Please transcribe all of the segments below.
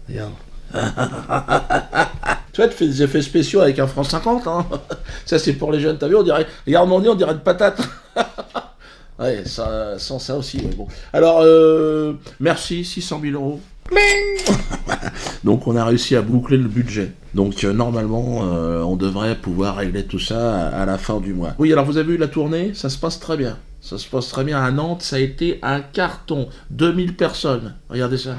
Regarde. Tu vois, tu fais des effets spéciaux avec un franc 50, hein. Ça, c'est pour les jeunes, t'as vu, on dirait... Regarde mon nez, on dirait une patate. Ouais, ça, sans ça aussi, ouais, bon. Alors, merci, 600 000 euros. Donc on a réussi à boucler le budget. Donc normalement, on devrait pouvoir régler tout ça à la fin du mois. Oui, alors vous avez vu la tournée, ça se passe très bien. Ça se passe très bien à Nantes, ça a été un carton. 2000 personnes, regardez ça.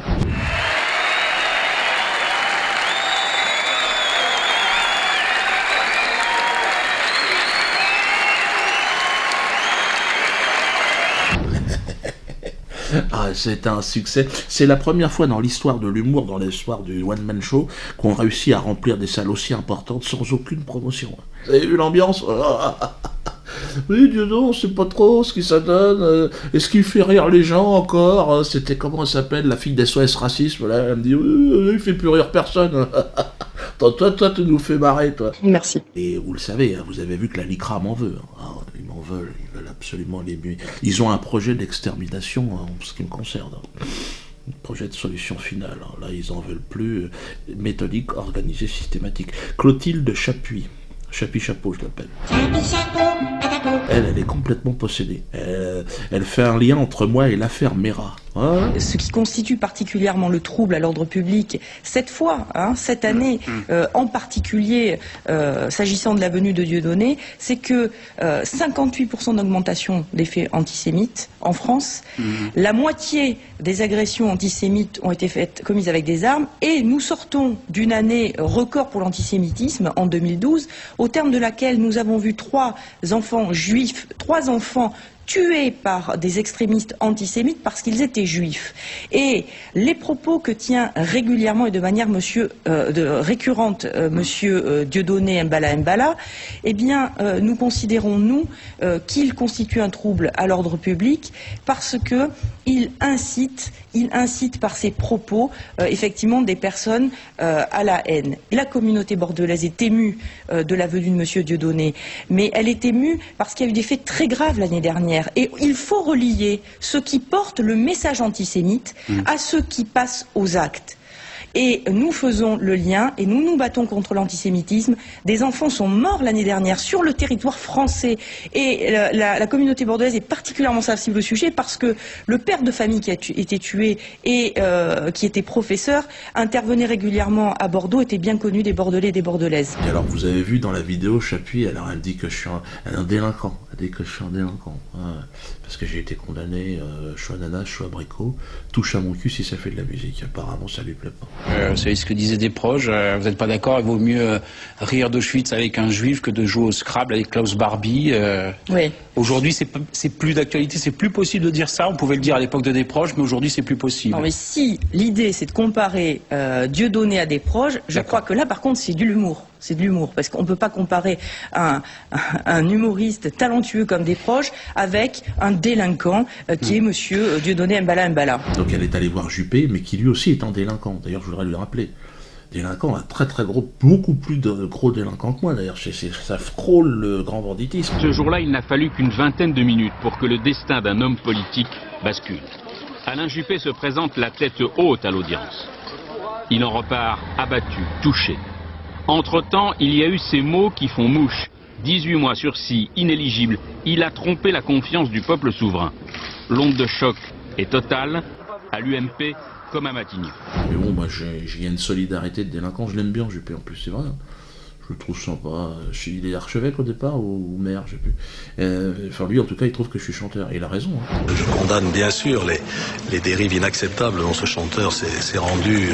Ah, c'est un succès. C'est la première fois dans l'histoire de l'humour, dans l'histoire du one-man show, qu'on réussit à remplir des salles aussi importantes sans aucune promotion. Vous avez vu l'ambiance? Oui, Dieu non, on sait pas trop ce que ça donne. Est-ce qu'il fait rire les gens encore? C'était, comment elle s'appelle, la fille d'SOS Racisme, là, elle me dit, il fait plus rire personne. Toi, tu nous fais marrer, toi. Merci. Et vous le savez, hein, vous avez vu que la LICRA m'en veut. Hein. Ils m'en veulent, ils veulent absolument les muer. Ils ont un projet d'extermination, hein, en ce qui me concerne. Hein. Un projet de solution finale. Hein. Là, ils en veulent plus. Méthodique, organisée, systématique. Clotilde Chapuis. Chapuis-Chapeau, je l'appelle. Elle est complètement possédée. Elle fait un lien entre moi et l'affaire Mera. Hein? Ce qui constitue particulièrement le trouble à l'ordre public, cette fois, cette année, en particulier s'agissant de la venue de Dieudonné, c'est que 58% d'augmentation des faits antisémites en France, la moitié des agressions antisémites ont été commises avec des armes, et nous sortons d'une année record pour l'antisémitisme en 2012, au terme de laquelle nous avons vu 3 enfants juifs, 3 enfants tués par des extrémistes antisémites parce qu'ils étaient juifs. Et les propos que tient régulièrement et de manière récurrente monsieur Dieudonné Mbala, eh bien, nous considérons, nous, qu'il constitue un trouble à l'ordre public parce que il incite par ses propos, effectivement, des personnes à la haine. La communauté bordelaise est émue de la venue de monsieur Dieudonné, mais elle est émue parce qu'il y a eu des faits très graves l'année dernière. Et il faut relier ceux qui portent le message antisémite à ceux qui passent aux actes. Et nous faisons le lien et nous nous battons contre l'antisémitisme. Des enfants sont morts l'année dernière sur le territoire français. Et la communauté bordelaise est particulièrement sensible au sujet parce que le père de famille qui a été tué et qui était professeur intervenait régulièrement à Bordeaux, était bien connu des Bordelais et des Bordelaises. Et alors vous avez vu dans la vidéo Chapuis, alors elle dit que je suis un délinquant. Elle dit que je suis un délinquant. Parce que j'ai été condamné, je suis ananas, je suis abricot, touche à mon cul si ça fait de la musique. Apparemment ça lui plaît pas. Vous savez ce que disaient des proches, vous n'êtes pas d'accord, il vaut mieux rire d'Auschwitz avec un juif que de jouer au Scrabble avec Klaus Barbie. Oui. Aujourd'hui, c'est plus d'actualité, c'est plus possible de dire ça. On pouvait le dire à l'époque de Desproges, mais aujourd'hui, c'est plus possible. Non, mais si l'idée, c'est de comparer Dieudonné à Desproges, je crois que là, par contre, c'est de l'humour. C'est de l'humour, parce qu'on ne peut pas comparer un humoriste talentueux comme Desproges avec un délinquant qui est monsieur Dieudonné Mbala. Donc elle est allée voir Juppé, mais qui lui aussi est un délinquant. D'ailleurs, je voudrais lui rappeler. Délinquant, un très très gros, beaucoup plus de gros délinquants que moi d'ailleurs, ça frôle le grand banditisme. Ce jour-là, il n'a fallu qu'une vingtaine de minutes pour que le destin d'un homme politique bascule. Alain Juppé se présente la tête haute à l'audience. Il en repart abattu, touché. Entre-temps, il y a eu ces mots qui font mouche. 18 mois sursis, inéligible. Il a trompé la confiance du peuple souverain. L'onde de choc est totale, à l'UMP comme à Matignon. Mais bon, moi j'ai une solidarité de délinquants, je l'aime bien Juppé en plus, c'est vrai. Je le trouve sympa. Il est archevêque au départ ou maire, je sais plus. Enfin lui en tout cas il trouve que je suis chanteur, et il a raison. Hein. Je condamne bien sûr les dérives inacceptables dont ce chanteur s'est rendu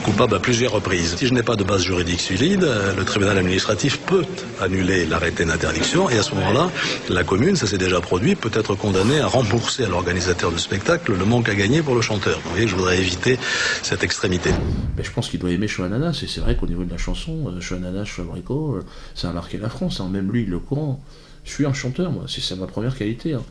coupable à plusieurs reprises. Si je n'ai pas de base juridique solide, le tribunal administratif peut annuler l'arrêté d'interdiction, et à ce moment-là, la commune, ça s'est déjà produit, peut être condamnée à rembourser à l'organisateur du spectacle le manque à gagner pour le chanteur. Vous voyez, je voudrais éviter cette extrémité. Mais je pense qu'il doit aimer Chouananas, et c'est vrai qu'au niveau de la chanson, Chouananas, Chouabrico, ça a marqué la France, hein. Même lui, le courant. Je suis un chanteur, moi, c'est ma première qualité. Hein.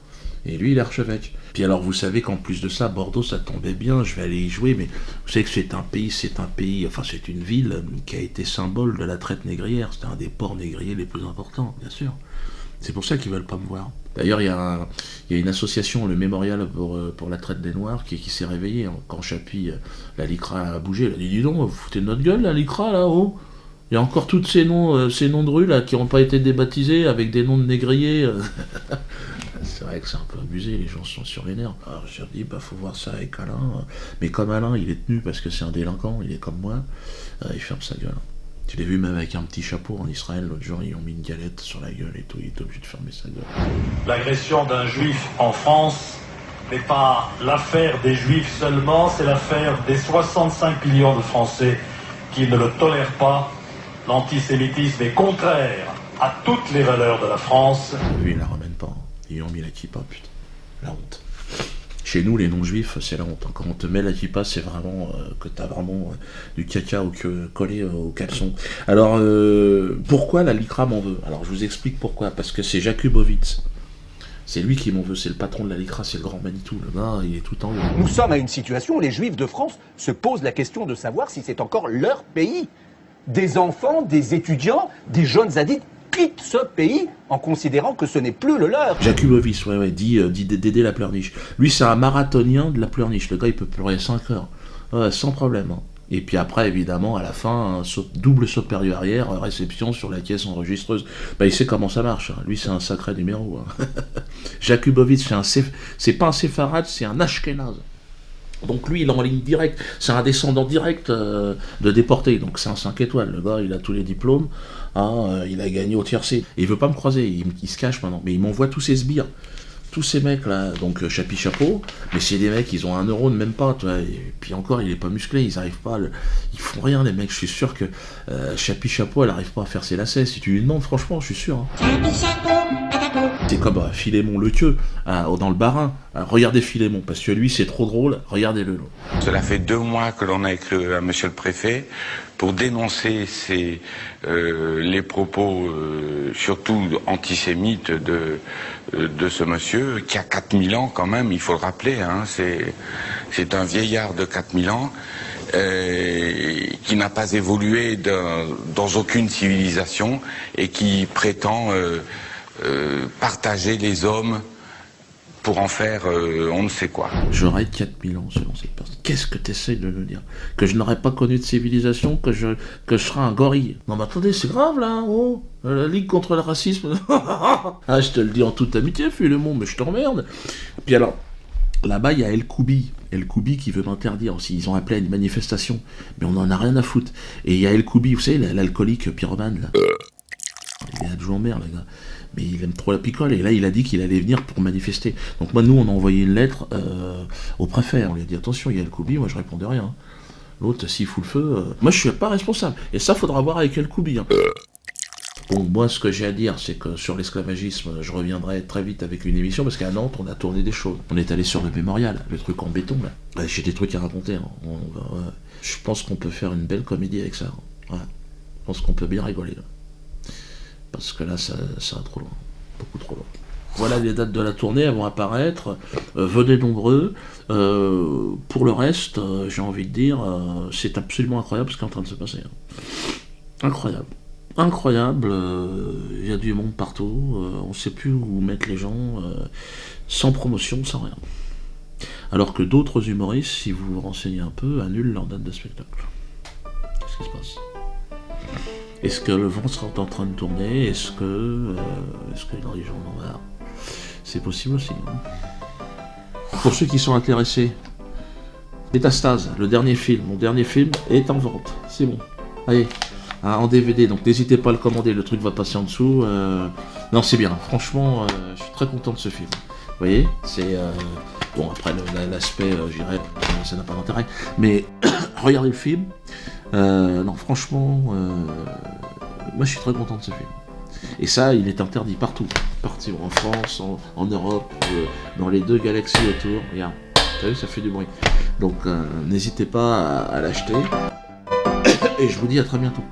Et lui, il est archevêque. Puis alors, vous savez qu'en plus de ça, Bordeaux, ça tombait bien, je vais aller y jouer, mais vous savez que c'est un pays, enfin c'est une ville qui a été symbole de la traite négrière. C'était un des ports négriers les plus importants, bien sûr. C'est pour ça qu'ils veulent pas me voir. D'ailleurs, il y a une association, le Mémorial pour la traite des Noirs, qui s'est réveillée hein, quand Chapi, la LICRA a bougé. Elle a dit, dis donc, vous foutez de notre gueule, la LICRA, là-haut. Il y a encore tous ces noms de rues, là, qui n'ont pas été débaptisés, avec des noms de négriers. C'est vrai que c'est un peu abusé, les gens sont sur les nerfs. Alors j'ai dit, bah faut voir ça avec Alain. Mais comme Alain, il est tenu parce que c'est un délinquant, il est comme moi, il ferme sa gueule. Tu l'as vu même avec un petit chapeau en Israël, l'autre jour, ils ont mis une galette sur la gueule et tout, il est obligé de fermer sa gueule. L'agression d'un juif en France n'est pas l'affaire des juifs seulement, c'est l'affaire des 65 millions de Français qui ne le tolèrent pas. L'antisémitisme est contraire à toutes les valeurs de la France. Lui, il la ramène pas. Hein. Ils ont mis la kippa, putain. La honte. Chez nous, les non-juifs, c'est la honte. Quand on te met la kippa, c'est vraiment que t'as vraiment du caca collé au caleçon. Alors, pourquoi la LICRA m'en veut? Alors, je vous explique pourquoi. Parce que c'est Jakubowicz. C'est lui qui m'en veut, c'est le patron de la LICRA, c'est le grand Manitou. Le gars, il est tout en haut. Nous sommes à une situation où les Juifs de France se posent la question de savoir si c'est encore leur pays. Des enfants, des étudiants, des jeunes adultes quittent ce pays en considérant que ce n'est plus le leur. Jakubowicz, dit d'aider la pleurniche. Lui, c'est un marathonien de la pleurniche. Le gars, il peut pleurer 5 heures. Sans problème. Hein. Et puis après, évidemment, à la fin, double saut période arrière, réception sur la caisse enregistreuse. Bah, il sait comment ça marche. Hein. Lui, c'est un sacré numéro. Hein. Jakubowicz, c'est pas un séfarade, c'est un ashkénaze. Donc lui, il est en ligne directe. C'est un descendant direct de déporté. Donc c'est un 5 étoiles. Le gars, il a tous les diplômes. Hein, il a gagné au tiercé. Et il veut pas me croiser. Il se cache maintenant. Mais il m'envoie tous ces sbires. Tous ces mecs là, donc Chapi Chapeau, mais c'est des mecs, ils ont 1 euro, même pas, tu vois, et puis encore, il est pas musclé, ils arrivent pas, ils font rien les mecs, je suis sûr que Chapi Chapeau, elle arrive pas à faire ses lacets, si tu lui demandes, franchement, je suis sûr. Hein. C'est comme Philémon le Queue, dans le Bas-Rhin, regardez Philémon, parce que lui, c'est trop drôle, regardez-le. Cela fait 2 mois que l'on a écrit à monsieur le préfet pour dénoncer les propos, surtout antisémites de ce monsieur, qui a 4000 ans quand même, il faut le rappeler, hein, c'est un vieillard de 4000 ans, qui n'a pas évolué dans aucune civilisation et qui prétend partager les hommes pour en faire on ne sait quoi. J'aurais 4000 ans selon cette personne. Qu'est-ce que tu essaies de nous dire? Que je n'aurais pas connu de civilisation, que je serais un gorille? Non mais attendez, c'est grave là, oh, la Ligue contre le racisme. Ah, je te le dis en toute amitié, Philémon, mais je t'emmerde. Puis alors, là-bas, il y a El Koubi. El Koubi qui veut m'interdire aussi. Ils ont appelé à une manifestation, mais on en a rien à foutre. Et il y a El Koubi, vous savez, l'alcoolique pyromane, là. Il est adjoint au maire, le gars. Mais il aime trop la picole, et là il a dit qu'il allait venir pour manifester. Donc moi, nous, on a envoyé une lettre au préfet, on lui a dit attention, il y a El Koubi, moi je répondais rien. L'autre, s'il fout le feu, moi je suis pas responsable. Et ça, faudra voir avec El Koubi. Hein. Bon, moi ce que j'ai à dire, c'est que sur l'esclavagisme, je reviendrai très vite avec une émission, parce qu'à Nantes, on a tourné des choses. On est allé sur le Mémorial, le truc en béton, là. Ouais, j'ai des trucs à raconter. Hein. Je pense qu'on peut faire une belle comédie avec ça. Ouais. Je pense qu'on peut bien rigoler, là. Parce que là, ça va trop loin. Beaucoup trop loin. Voilà les dates de la tournée, elles vont apparaître. Venez nombreux. Pour le reste, j'ai envie de dire, c'est absolument incroyable ce qui est en train de se passer. Incroyable. Incroyable. Il y a du monde partout. On ne sait plus où mettre les gens. Sans promotion, sans rien. Alors que d'autres humoristes, si vous vous renseignez un peu, annulent leur date de spectacle. Qu'est-ce qui se passe ? Est-ce que le vent sera en train de tourner? Est-ce que les gens en ont marre? C'est possible aussi. Hein. Pour ceux qui sont intéressés, Métastase, mon dernier film est en vente. C'est bon. Allez, hein, en DVD, donc n'hésitez pas à le commander, le truc va passer en dessous. Non, c'est bien. Franchement, je suis très content de ce film. Vous voyez, c'est... Bon, après, l'aspect, je dirais, ça n'a pas d'intérêt. Mais regardez le film. Non, franchement, moi je suis très content de ce film. Et ça, il est interdit partout. Partout, en France, en Europe, dans les 2 galaxies autour. Regarde, t'as vu, ça fait du bruit. Donc, n'hésitez pas à l'acheter. Et je vous dis à très bientôt.